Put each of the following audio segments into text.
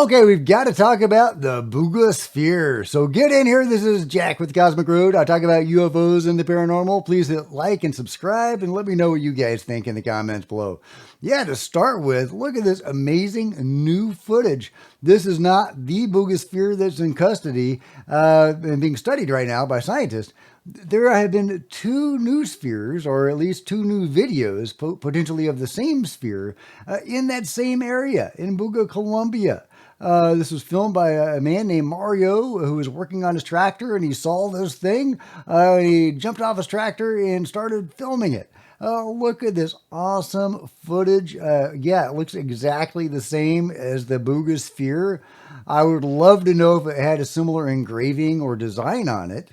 Okay, we've got to talk about the Buga sphere. So get in here. This is Jack with Cosmic Road. I talk about UFOs and the paranormal. Please hit like and subscribe and let me know what you guys think in the comments below. Yeah, to start with, look at this amazing new footage. This is not the Buga sphere that's in custody and being studied right now by scientists. There have been two new spheres, or at least two new videos, potentially of the same sphere, in that same area in Buga, Colombia. This was filmed by a man named Mario who was working on his tractor, and he saw this thing. He jumped off his tractor and started filming it. Look at this awesome footage. Yeah, it looks exactly the same as the Buga sphere. I would love to know if it had a similar engraving or design on it.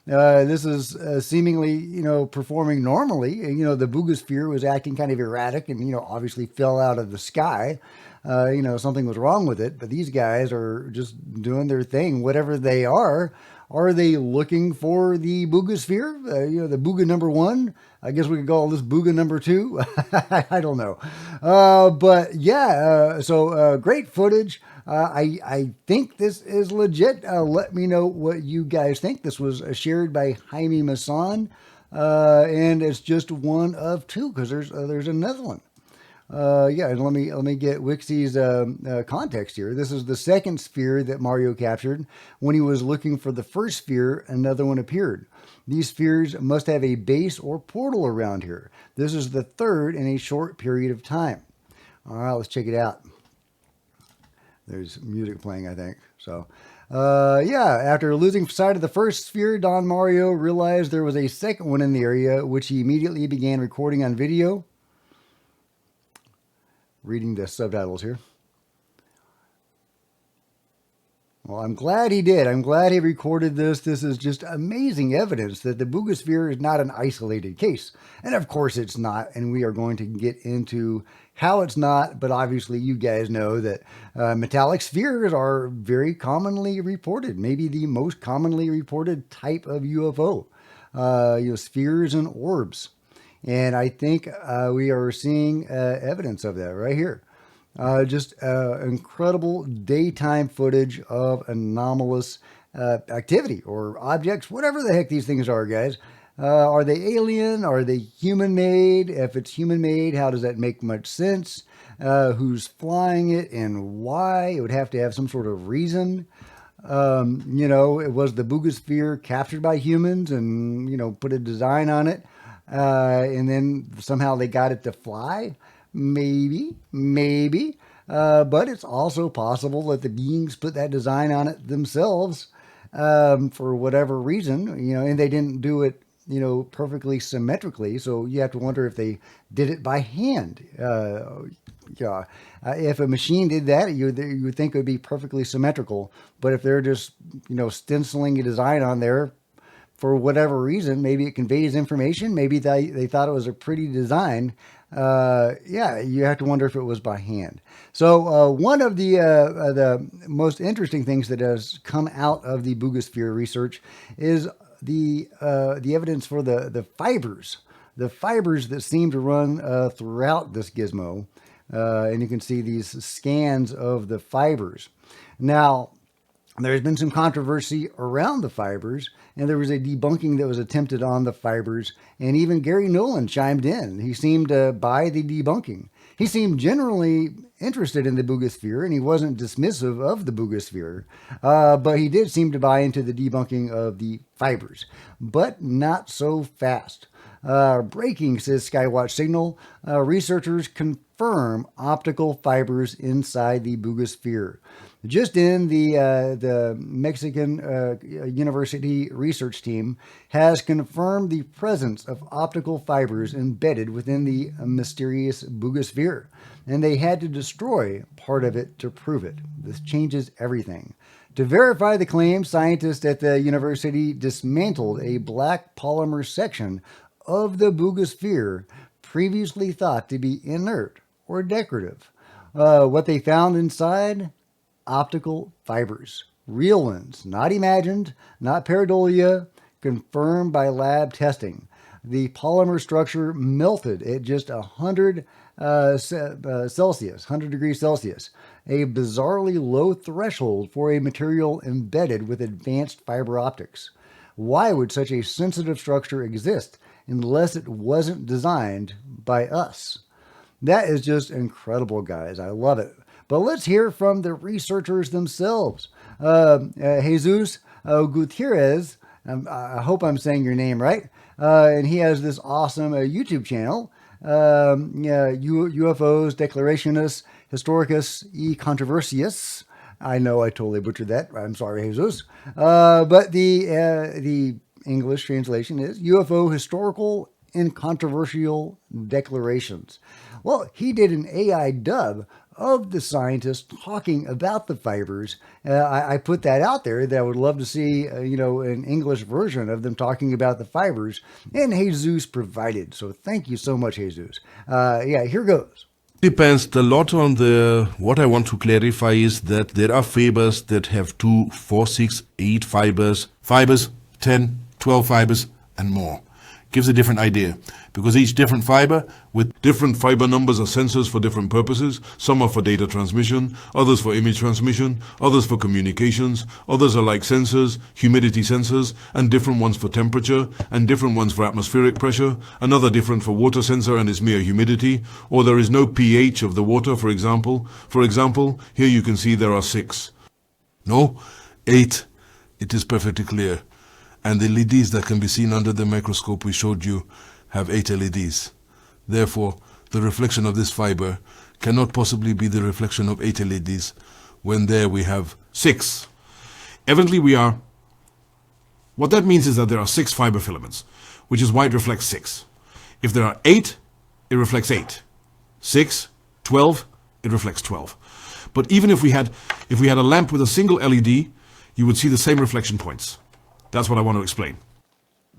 This is seemingly, performing normally. The Buga sphere was acting kind of erratic and, obviously fell out of the sky. Something was wrong with it, but these guys are just doing their thing, whatever they are. Are they looking for the Buga sphere? The Buga number one? I guess we could call this Buga number two. I don't know. But yeah, so great footage. I think this is legit. Let me know what you guys think. This was shared by Jaime Masan, and it's just one of two because there's another one. Yeah, and let me get Wixie's context here. This is the second sphere that Mario captured. When he was looking for the first sphere, another one appeared. These spheres must have a base or portal around here. This is the third in a short period of time. All right, let's check it out. There's music playing, I think. So, yeah, after losing sight of the first sphere, Don Mario realized there was a second one in the area, which he immediately began recording on video. Reading the subtitles here. Well, I'm glad he did. I'm glad he recorded this. This is just amazing evidence that the Buga sphere is not an isolated case. And of course it's not. And we are going to get into how it's not. But obviously you guys know that metallic spheres are very commonly reported. Maybe the most commonly reported type of UFO. Spheres and orbs. And I think we are seeing evidence of that right here. Just incredible daytime footage of anomalous activity or objects, whatever the heck these things are, guys. Are they alien? Are they human-made? If it's human-made, how does that make much sense? Who's flying it and why? It would have to have some sort of reason. It was the Buga sphere captured by humans and, put a design on it. And then somehow they got it to fly. Maybe. But it's also possible that the beings put that design on it themselves for whatever reason, and they didn't do it, perfectly symmetrically. So you have to wonder if they did it by hand. If a machine did that, you would think it would be perfectly symmetrical. But if they're just, stenciling a design on there, for whatever reason, maybe it conveys information. Maybe they thought it was a pretty design. Yeah, you have to wonder if it was by hand. So one of the most interesting things that has come out of the Buga sphere research is the evidence for the fibers that seem to run throughout this gizmo. And you can see these scans of the fibers. Now, there's been some controversy around the fibers, and there was a debunking that was attempted on the fibers, and even Gary Nolan chimed in. He seemed to buy the debunking. He seemed generally interested in the Buga sphere, and he wasn't dismissive of the Buga sphere, but he did seem to buy into the debunking of the fibers, but not so fast. Breaking, says Skywatch Signal, researchers confirm optical fibers inside the Buga sphere. Just in, the Mexican University research team has confirmed the presence of optical fibers embedded within the mysterious Buga sphere, and they had to destroy part of it to prove it. This changes everything. To verify the claim, scientists at the university dismantled a black polymer section of the Buga sphere previously thought to be inert or decorative. What they found inside? Optical fibers. Real ones, not imagined, not pareidolia, confirmed by lab testing. the polymer structure melted at just 100 Celsius, 100 degrees Celsius, a bizarrely low threshold for a material embedded with advanced fiber optics. Why would such a sensitive structure exist unless it wasn't designed by us? That is just incredible, guys. I love it. But let's hear from the researchers themselves. Jesus Gutierrez, I hope I'm saying your name right, and he has this awesome YouTube channel, UFOs Declarationis Historicus e Controversius. I know I totally butchered that. I'm sorry, Jesus. But the English translation is UFO Historical and Controversial Declarations. Well, he did an AI dub of the scientists talking about the fibers. I put that out there that I would love to see, an English version of them talking about the fibers, and Jesus provided. So thank you so much, Jesus. Here goes. Depends a lot on what I want to clarify is that there are fibers that have 2, 4, 6, 8 fibers, 10, 12 fibers and more. Gives a different idea because each different fiber with different fiber numbers are sensors for different purposes. Some are for data transmission, others for image transmission, others for communications, others are like sensors, humidity sensors, and different ones for temperature, and different ones for atmospheric pressure, another different for water sensor and its mere humidity, or there is no pH of the water, for example. For example, here you can see there are 6. No, 8. It is perfectly clear. And the LEDs that can be seen under the microscope we showed you have 8 LEDs. Therefore, the reflection of this fiber cannot possibly be the reflection of 8 LEDs when there we have 6. Evidently what that means is that there are 6 fiber filaments, which is why it reflects 6. If there are 8, it reflects 8. 6, 12, it reflects 12. But even if we had a lamp with a single LED, you would see the same reflection points. That's what I want to explain.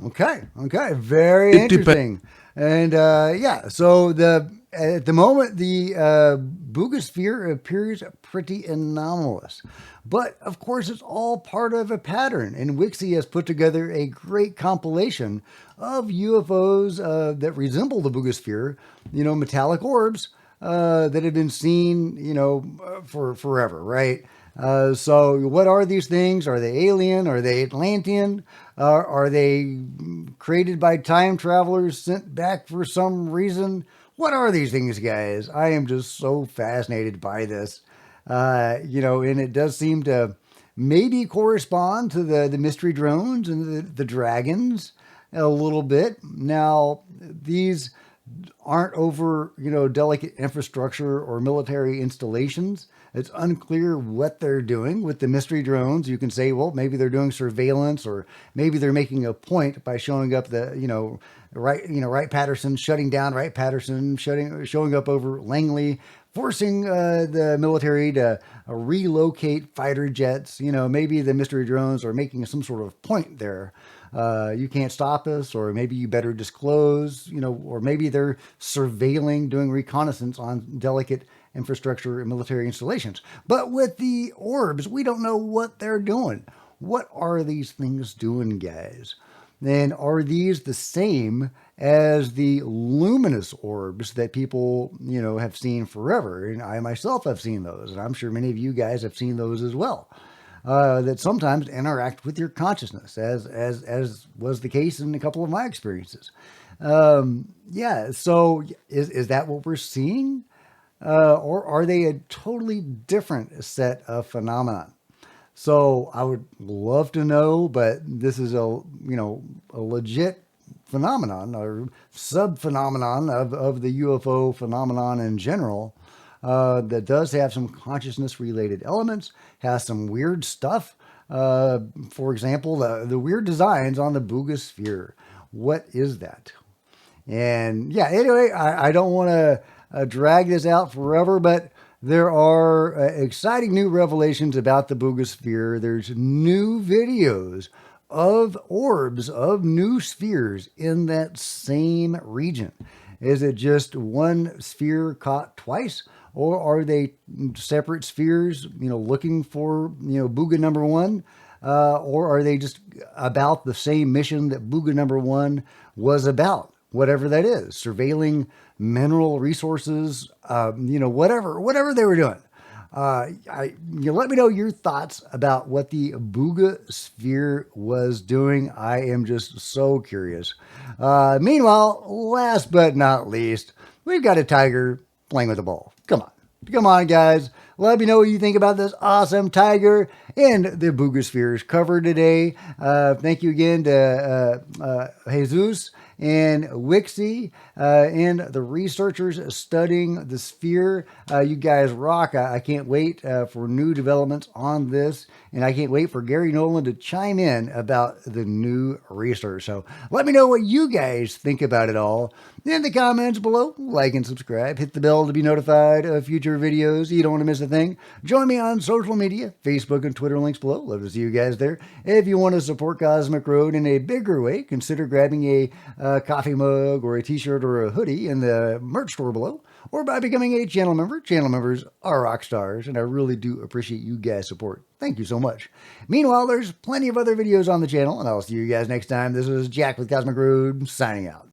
Okay. Very interesting. And so at the moment, the Buga sphere appears pretty anomalous. But of course, it's all part of a pattern. And Wixie has put together a great compilation of UFOs that resemble the Buga sphere, metallic orbs that have been seen, for forever, right? So what are these things? Are they alien? Are they Atlantean? Are they created by time travelers sent back for some reason? What are these things, guys? I am just so fascinated by this. And it does seem to maybe correspond to the mystery drones and the dragons a little bit. Now, these aren't over, delicate infrastructure or military installations. It's unclear what they're doing with the mystery drones. You can say, well, maybe they're doing surveillance, or maybe they're making a point by showing up Wright-Patterson, shutting down Wright-Patterson, showing up over Langley, forcing the military to relocate fighter jets. Maybe the mystery drones are making some sort of point there. You can't stop us, or maybe you better disclose, or maybe they're surveilling, doing reconnaissance on delicate infrastructure and military installations. But with the orbs, we don't know what they're doing. What are these things doing, guys? And are these the same as the luminous orbs that people, have seen forever? And I myself have seen those, and I'm sure many of you guys have seen those as well. That sometimes interact with your consciousness, as was the case in a couple of my experiences. So is that what we're seeing? Or are they a totally different set of phenomenon? So I would love to know, but this is a legit phenomenon or sub-phenomenon of the UFO phenomenon in general, that does have some consciousness-related elements, has some weird stuff. For example, the weird designs on the Buga sphere. What is that? And anyway, I don't want to drag this out forever, but there are exciting new revelations about the Buga sphere. There's new videos of orbs, of new spheres in that same region. Is it just one sphere caught twice? Or are they separate spheres, looking for, Buga number 1? or are they just about the same mission that Buga #1 was about? Whatever that is, surveilling mineral resources, whatever they were doing. Let me know your thoughts about what the Buga sphere was doing. I am just so curious. Meanwhile, last but not least, we've got a tiger playing with a ball. Come on, guys. Let me know what you think about this awesome tiger and the Buga spheres covered today. Thank you again to Jesus and Wixie and the researchers studying the sphere. You guys rock. I can't wait for new developments on this, and I can't wait for Gary Nolan to chime in about the new research. So let me know what you guys think about it all in the comments below. Like and subscribe. Hit the bell to be notified of future videos. You don't want to miss a thing. Join me on social media, Facebook and Twitter, links below. Love to see you guys there. If you want to support Cosmic Road in a bigger way, consider grabbing a coffee mug or a t-shirt or a hoodie in the merch store below, or by becoming a channel member. Channel members are rock stars, and I really do appreciate you guys' support. Thank you so much. Meanwhile, there's plenty of other videos on the channel, and I'll see you guys next time. This is Jack with Cosmic Road, signing out.